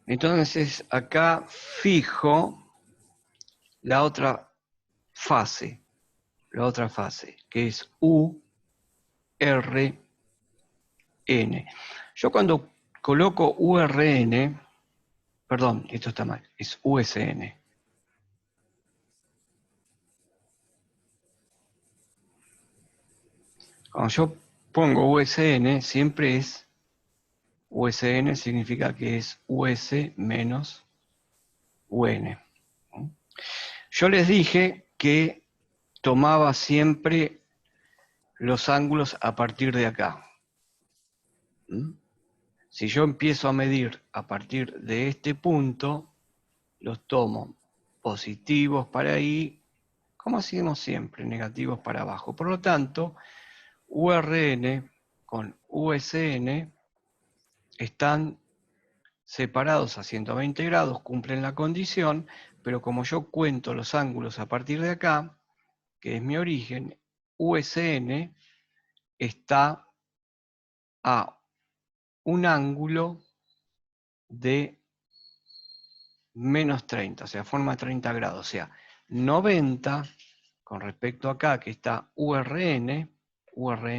Entonces acá fijo la otra fase, que es U, R, N. Yo cuando coloco URN, perdón, esto está mal, es USN. Cuando yo pongo USN, siempre es USN, significa que es US menos UN. Yo les dije que tomaba siempre los ángulos a partir de acá. Si yo empiezo a medir a partir de este punto, los tomo positivos para ahí, como hacemos siempre, negativos para abajo. Por lo tanto, URN con USN están separados a 120 grados, cumplen la condición, pero como yo cuento los ángulos a partir de acá, que es mi origen, USN está a un ángulo de menos 30, o sea, forma 30 grados, o sea, 90 con respecto a acá, que está URN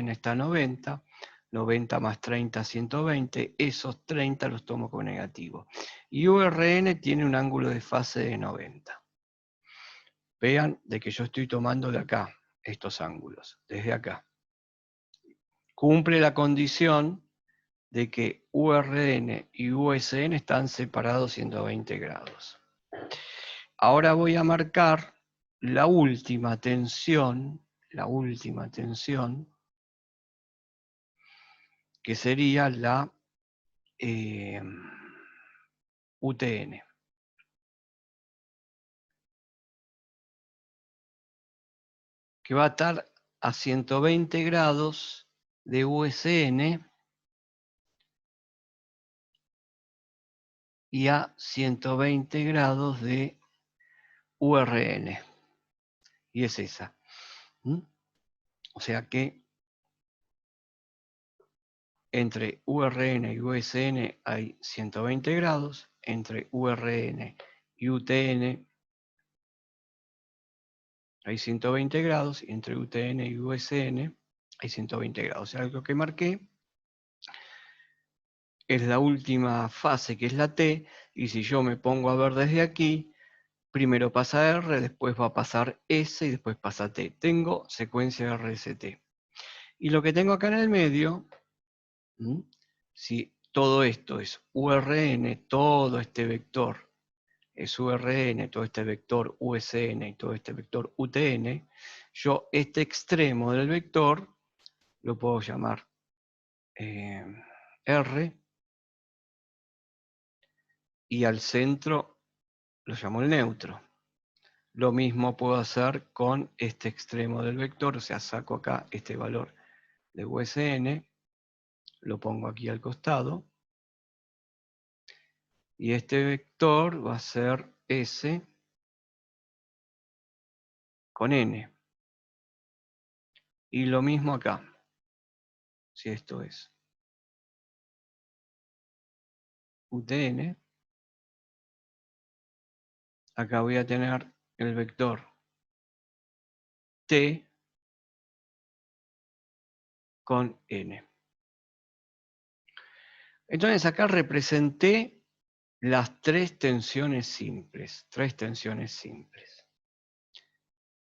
está a 90, 90 más 30, 120, esos 30 los tomo como negativo. Y URN tiene un ángulo de fase de 90. Vean de que yo estoy tomando de acá estos ángulos, desde acá. Cumple la condición de que URN y USN están separados 120 grados. Ahora voy a marcar la última tensión, que sería la UTN. Que va a estar a 120 grados de USN y a 120 grados de URN. Y es esa. O sea que entre URN y USN hay 120 grados, entre URN y UTN hay 120 grados, y entre UTN y USN hay 120 grados. O sea, lo que marqué es la última fase, que es la T, y si yo me pongo a ver desde aquí, primero pasa R, después va a pasar S y después pasa T. Tengo secuencia RST. Y lo que tengo acá en el medio, si todo esto es URN, todo este vector es URN, todo este vector USN y todo este vector UTN, yo este extremo del vector lo puedo llamar R, y al centro lo llamo el neutro. Lo mismo puedo hacer con este extremo del vector, o sea, saco acá este valor de USN, lo pongo aquí al costado, y este vector va a ser S con N. Y lo mismo acá, si esto es UTN, acá voy a tener el vector T con N. Entonces acá representé las tres tensiones simples,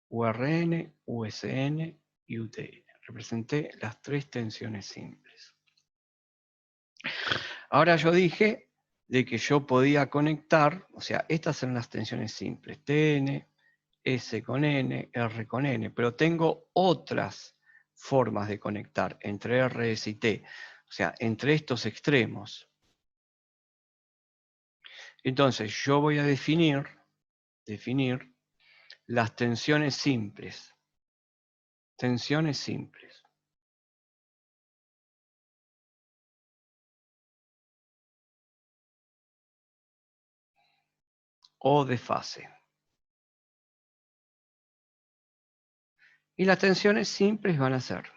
URN, USN y UTN. Representé las tres tensiones simples. Ahora yo dije de que yo podía conectar, o sea, estas son las tensiones simples, TN, S con N, R con N, pero tengo otras formas de conectar entre R, S y T, o sea, entre estos extremos. Entonces yo voy a definir las tensiones simples. Tensiones simples. O de fase. Y las tensiones simples van a ser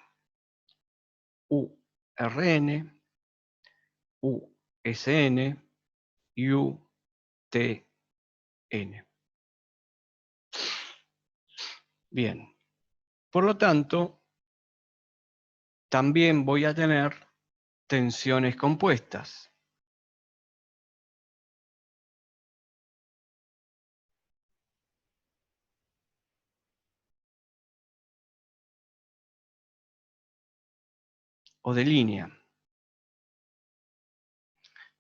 URN, USN UTN. Bien. Por lo tanto, también voy a tener tensiones compuestas. O de línea.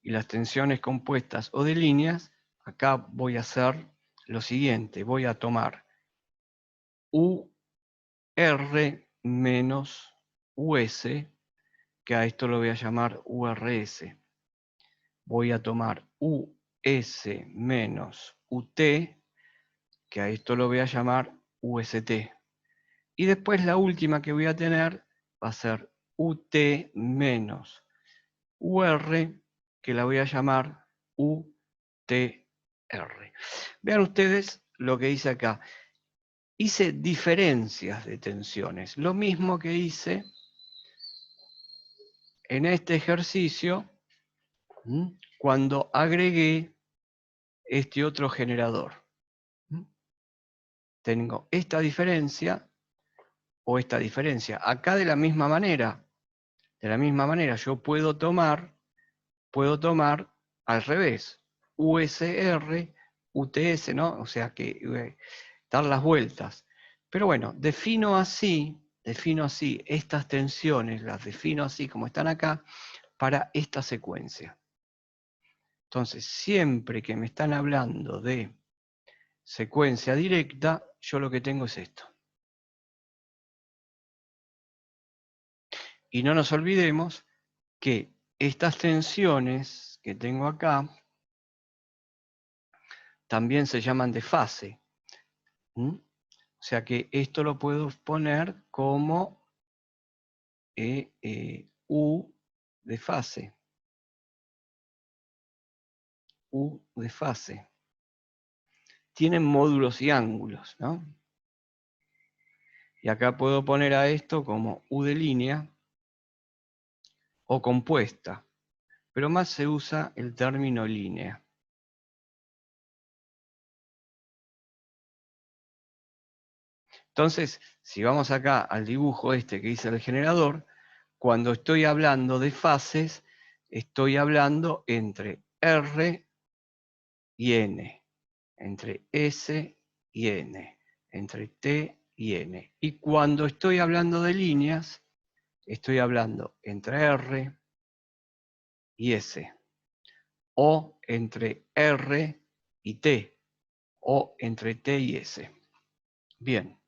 Y las tensiones compuestas o de líneas, acá voy a hacer lo siguiente. Voy a tomar UR menos US, que a esto lo voy a llamar URS. Voy a tomar US menos UT, que a esto lo voy a llamar UST. Y después la última que voy a tener va a ser UT menos UR, que la voy a llamar UTR. Vean ustedes lo que hice acá. Hice diferencias de tensiones. Lo mismo que hice en este ejercicio cuando agregué este otro generador. Tengo esta diferencia o esta diferencia. Acá de la misma manera yo puedo tomar al revés, USR, UTS, ¿no? O sea que dar las vueltas. Pero bueno, defino así estas tensiones, las defino así como están acá, para esta secuencia. Entonces, siempre que me están hablando de secuencia directa, yo lo que tengo es esto. Y no nos olvidemos que estas tensiones que tengo acá también se llaman de fase. O sea que esto lo puedo poner como U de fase. U de fase. Tienen módulos y ángulos, ¿no? Y acá puedo poner a esto como U de línea o compuesta, pero más se usa el término línea. Entonces, si vamos acá al dibujo este que dice el generador, cuando estoy hablando de fases, estoy hablando entre R y N, entre S y N, entre T y N. Y cuando estoy hablando de líneas, estoy hablando entre R y S, o entre R y T, o entre T y S. Bien,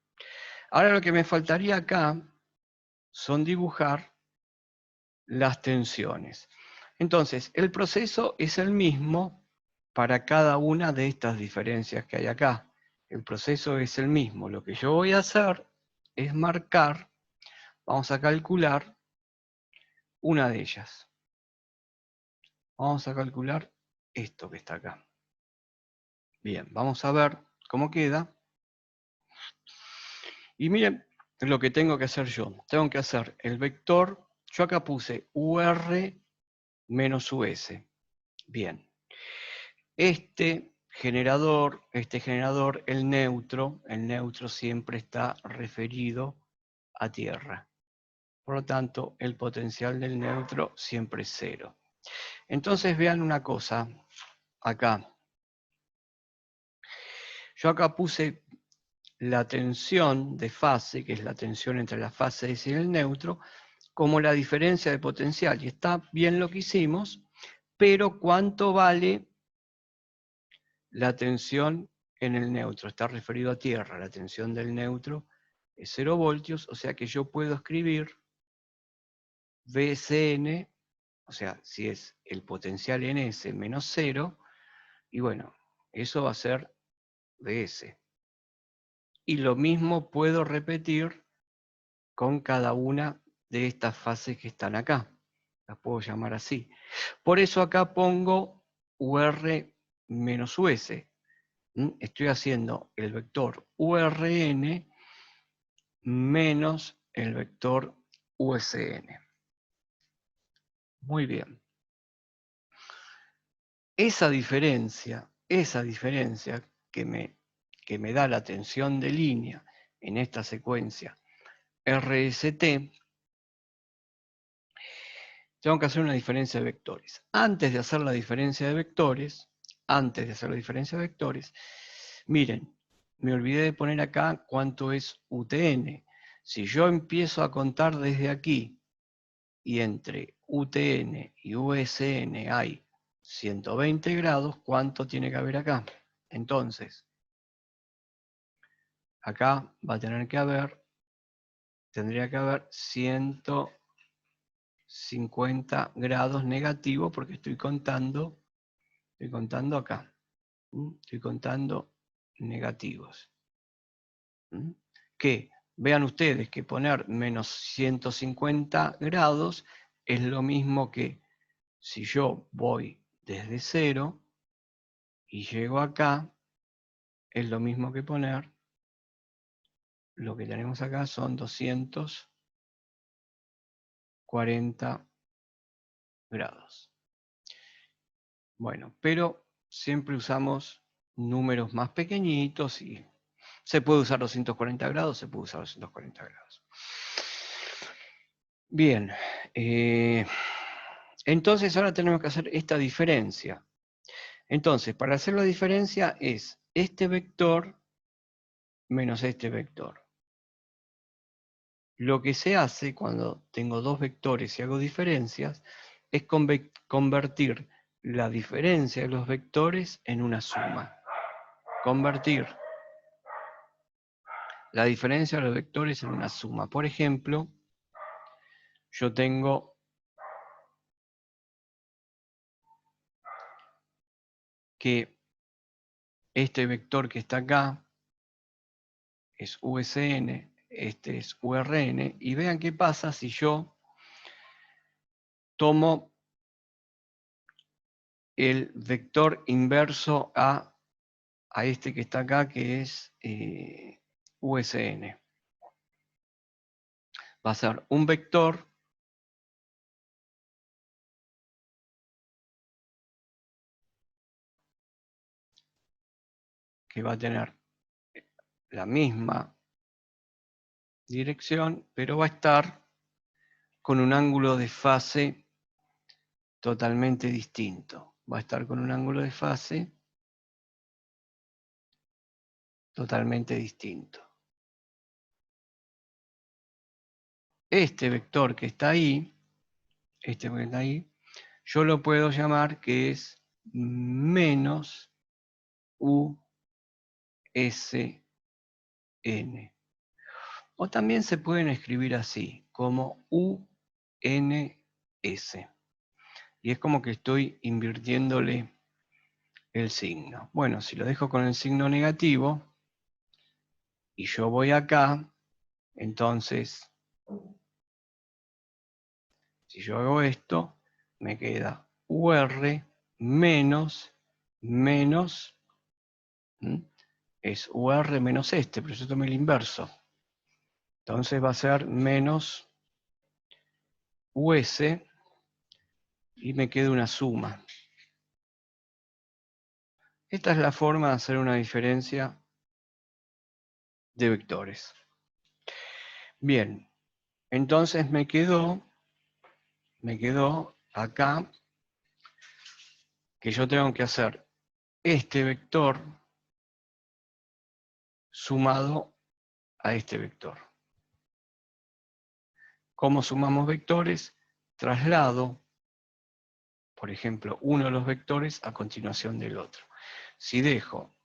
ahora lo que me faltaría acá son dibujar las tensiones. Entonces, el proceso es el mismo para cada una de estas diferencias que hay acá. El proceso es el mismo. Lo que yo voy a hacer es marcar, vamos a calcular una de ellas. Vamos a calcular esto que está acá. Bien, vamos a ver cómo queda. Y miren lo que tengo que hacer yo. Tengo que hacer el vector, yo acá puse UR menos US. Bien. Este generador, el neutro siempre está referido a tierra. Por lo tanto, el potencial del neutro siempre es 0. Entonces vean una cosa, acá. Yo acá puse la tensión de fase, que es la tensión entre la fase S y el neutro, como la diferencia de potencial. Y está bien lo que hicimos, pero ¿cuánto vale la tensión en el neutro? Está referido a tierra. La tensión del neutro es 0 voltios, o sea que yo puedo escribir VSN, o sea, si es el potencial en S menos 0, y bueno, eso va a ser DS. Y lo mismo puedo repetir con cada una de estas fases que están acá. Las puedo llamar así. Por eso acá pongo UR menos US. Estoy haciendo el vector URN menos el vector USN. Muy bien. esa diferencia que me da la tensión de línea en esta secuencia RST, tengo que hacer una diferencia de vectores. Antes de hacer la diferencia de vectores, miren, me olvidé de poner acá cuánto es UTN. Si yo empiezo a contar desde aquí, y entre UTN y USN hay 120 grados, ¿cuánto tiene que haber acá? Entonces, acá va a tener que haber, tendría que haber 150 grados negativos porque estoy contando acá. Estoy contando negativos. Que vean ustedes que poner menos 150 grados es lo mismo que si yo voy desde 0 y llego acá, es lo mismo que poner, lo que tenemos acá son 240 grados. Bueno, pero siempre usamos números más pequeñitos y se puede usar 240 grados, se puede usar 240 grados. Bien, entonces ahora tenemos que hacer esta diferencia. Entonces, para hacer la diferencia es este vector menos este vector. Lo que se hace cuando tengo dos vectores y hago diferencias es convertir la diferencia de los vectores en una suma. Convertir la diferencia de los vectores en una suma. Por ejemplo, yo tengo que este vector que está acá es USN, este es URN, y vean qué pasa si yo tomo el vector inverso a este que está acá, que es USN. Va a ser un vector que va a tener la misma dirección, pero va a estar con un ángulo de fase totalmente distinto. Va a estar con un ángulo de fase totalmente distinto. Este vector que está ahí, yo lo puedo llamar que es menos USN. O también se pueden escribir así, como UNS. Y es como que estoy invirtiéndole el signo. Bueno, si lo dejo con el signo negativo, y yo voy acá, entonces, si yo hago esto, me queda UR menos, es UR menos este, pero yo tomé el inverso. Entonces va a ser menos US, y me queda una suma. Esta es la forma de hacer una diferencia de vectores. Bien, entonces me quedó acá que yo tengo que hacer este vector sumado a este vector. ¿Cómo sumamos vectores? Traslado, por ejemplo, uno de los vectores a continuación del otro. Si dejo